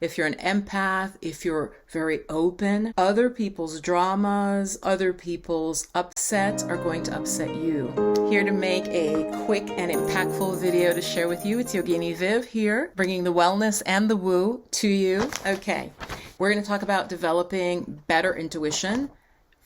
if you're an empath, if you're very open, other people's dramas, other people's upsets are going to upset you. Here to make a quick and impactful video to share with you. It's Yogini Viv here, bringing the wellness and the woo to you. Okay, we're going to talk about developing better intuition.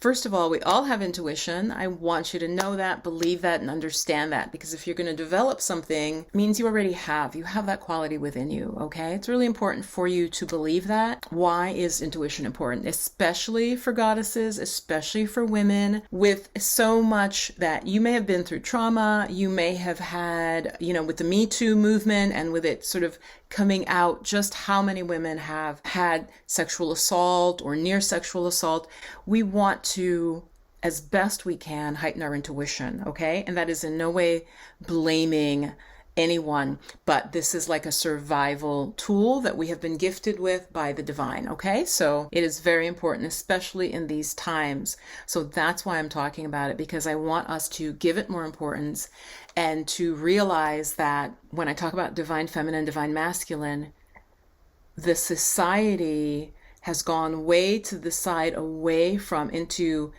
First of all, we all have intuition. I want you to know that, believe that, and understand that, because if you're going to develop something, it means you already have. You have that quality within you, okay? It's really important for you to believe that. Why is intuition important? Especially for goddesses, especially for women, with so much that you may have been through trauma, you may have had, with the Me Too movement and with it sort of coming out, just how many women have had sexual assault or near sexual assault. We want to, as best we can, heighten our intuition, okay? And that is in no way blaming anyone, but this is like a survival tool that we have been gifted with by the divine, okay? So it is very important, especially in these times. So that's why I'm talking about it, because I want us to give it more importance and to realize that when I talk about divine feminine, divine masculine, the society has gone way to the side, away from into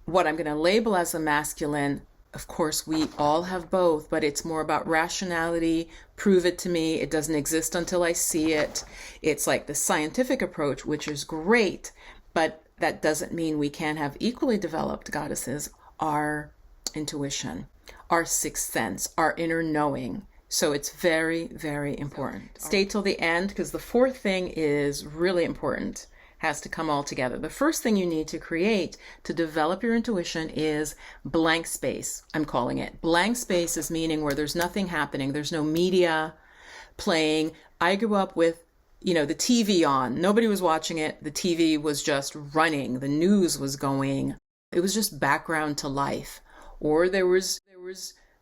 what I'm going to label as a masculine. Of course, we all have both, but it's more about rationality. Prove it to me. It doesn't exist until I see it. It's like the scientific approach, which is great, but that doesn't mean we can't have equally developed goddesses, our intuition, our sixth sense, our inner knowing. So it's very, very important. Stay till the end, because the fourth thing is really important. Has to come all together. The first thing you need to create to develop your intuition is blank space. I'm calling it. Blank space is meaning where there's nothing happening. There's no media playing. I grew up with, the TV on. Nobody was watching it. The TV was just running. The news was going. It was just background to life. Or there was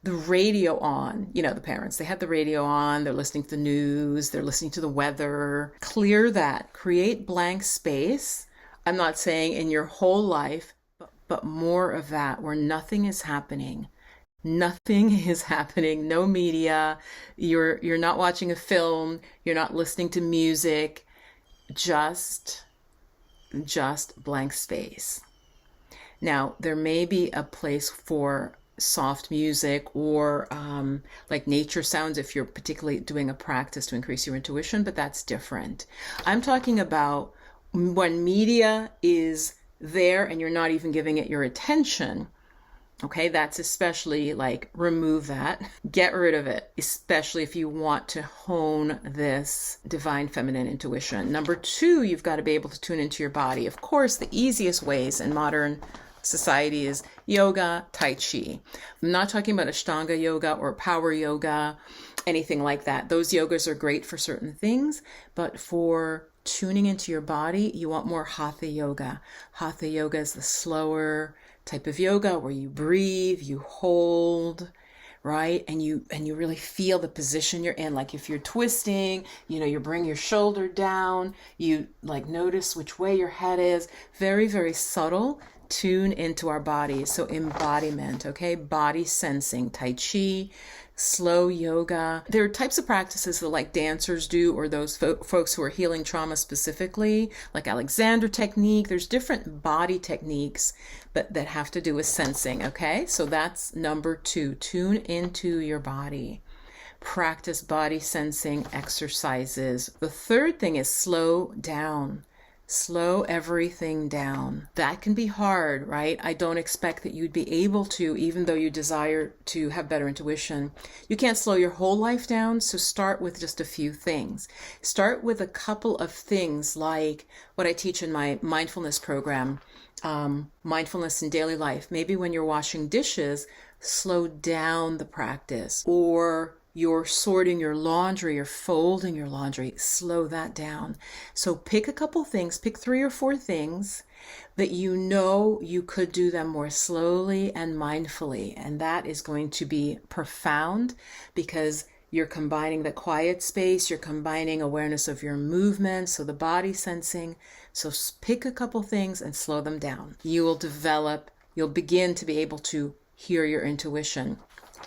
the radio on. The parents, they had the radio on, they're listening to the news, they're listening to the weather. Clear that. Create blank space. I'm not saying in your whole life, but more of that where nothing is happening. Nothing is happening. No media. You're not watching a film. You're not listening to music. Just blank space. Now, there may be a place for soft music or like nature sounds if you're particularly doing a practice to increase your intuition, but that's different. I'm talking about when media is there and you're not even giving it your attention. Okay, that's especially like remove that, get rid of it, especially if you want to hone this divine feminine intuition. Number two, you've got to be able to tune into your body. Of course, the easiest ways in modern society is yoga, tai chi. I'm not talking about Ashtanga yoga or power yoga, anything like that. Those yogas are great for certain things, but for tuning into your body, you want more hatha yoga. Hatha yoga is the slower type of yoga where you breathe, you hold, right? And you really feel the position you're in. Like if you're twisting, you bring your shoulder down, you like notice which way your head is. Very, very subtle. Tune into our bodies. So embodiment, okay? Body sensing, tai chi, slow yoga. There are types of practices that like dancers do, or those folks who are healing trauma specifically, like Alexander technique. There's different body techniques that have to do with sensing, okay? So that's number two, tune into your body. Practice body sensing exercises. The third thing is slow down. Slow everything down. That can be hard, right? I don't expect that you'd be able to, even though you desire to have better intuition. You can't slow your whole life down, so start with just a few things. Start with a couple of things like what I teach in my mindfulness program, mindfulness in daily life. Maybe when you're washing dishes, slow down the practice. Or you're sorting your laundry or folding your laundry, slow that down. So pick a couple things, pick 3 or 4 things that you could do them more slowly and mindfully. And that is going to be profound because you're combining the quiet space, you're combining awareness of your movement, so the body sensing. So pick a couple things and slow them down. You'll begin to be able to hear your intuition.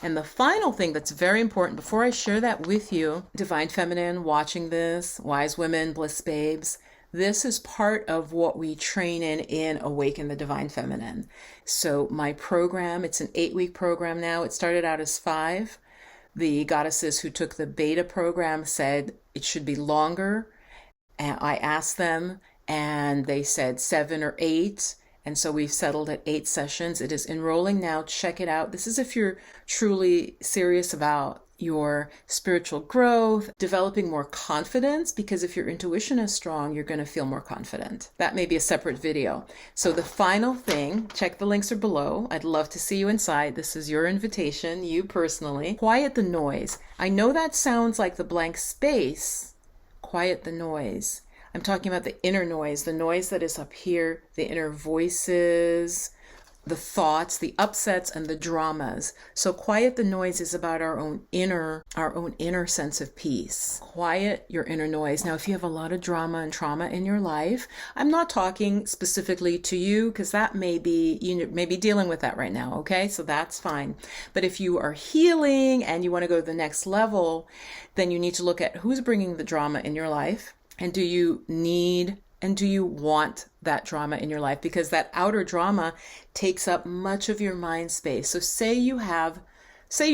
And the final thing that's very important before I share that with you, Divine Feminine watching this, wise women, bliss babes, this is part of what we train in Awaken the Divine Feminine. So my program, it's an 8-week program now. It started out as 5. The goddesses who took the beta program said it should be longer. And I asked them and they said 7 or 8. And so we've settled at 8 sessions. It is enrolling now. Check it out. This is if you're truly serious about your spiritual growth, developing more confidence, because if your intuition is strong, you're going to feel more confident. That may be a separate video. So the final thing, check the links are below. I'd love to see you inside. This is your invitation, you personally. Quiet the noise. I know that sounds like the blank space. Quiet the noise. I'm talking about the inner noise, the noise that is up here, the inner voices, the thoughts, the upsets, and the dramas. So quiet the noise is about our own inner sense of peace. Quiet your inner noise. Now, if you have a lot of drama and trauma in your life, I'm not talking specifically to you because that may be, you may be dealing with that right now, okay? So that's fine. But if you are healing and you want to go to the next level, then you need to look at who's bringing the drama in your life. And do you need and do you want that drama in your life? Because that outer drama takes up much of your mind space. So say you're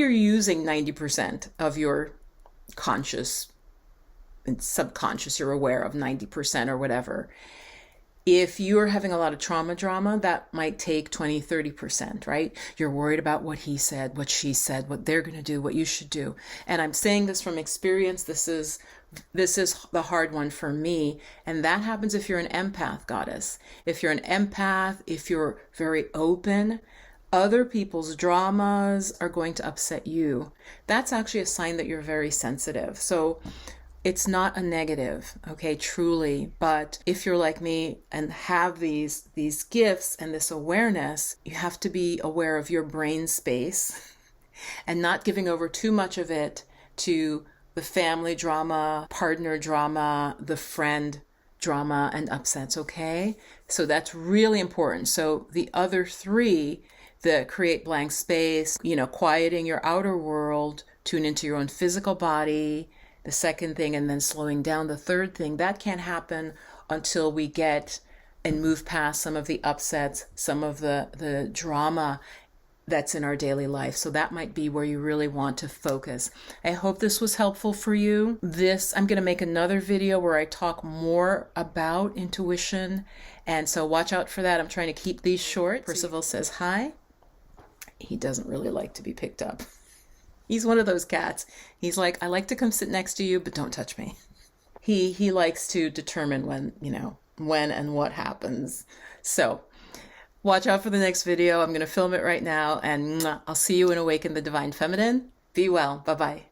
using 90% of your conscious and subconscious, you're aware of 90% or whatever. If you're having a lot of drama, that might take 20, 30%, right? You're worried about what he said, what she said, what they're going to do, what you should do. And I'm saying this from experience. This is the hard one for me. And that happens if you're an empath, goddess. If you're an empath, if you're very open, other people's dramas are going to upset you. That's actually a sign that you're very sensitive. So it's not a negative, okay, truly. But if you're like me and have these gifts and this awareness, you have to be aware of your brain space and not giving over too much of it to the family drama, partner drama, the friend drama, and upsets, okay? So that's really important. So the other 3, the create blank space, quieting your outer world, tune into your own physical body, the second thing, and then slowing down, the third thing, that can't happen until we get and move past some of the upsets, some of the drama that's in our daily life. So that might be where you really want to focus. I hope this was helpful for you. I'm going to make another video where I talk more about intuition. And so watch out for that. I'm trying to keep these short. Percival says hi. He doesn't really like to be picked up. He's one of those cats. He's like, I like to come sit next to you, but don't touch me. He likes to determine when and what happens. So watch out for the next video. I'm going to film it right now, and I'll see you in Awaken the Divine Feminine. Be well. Bye-bye.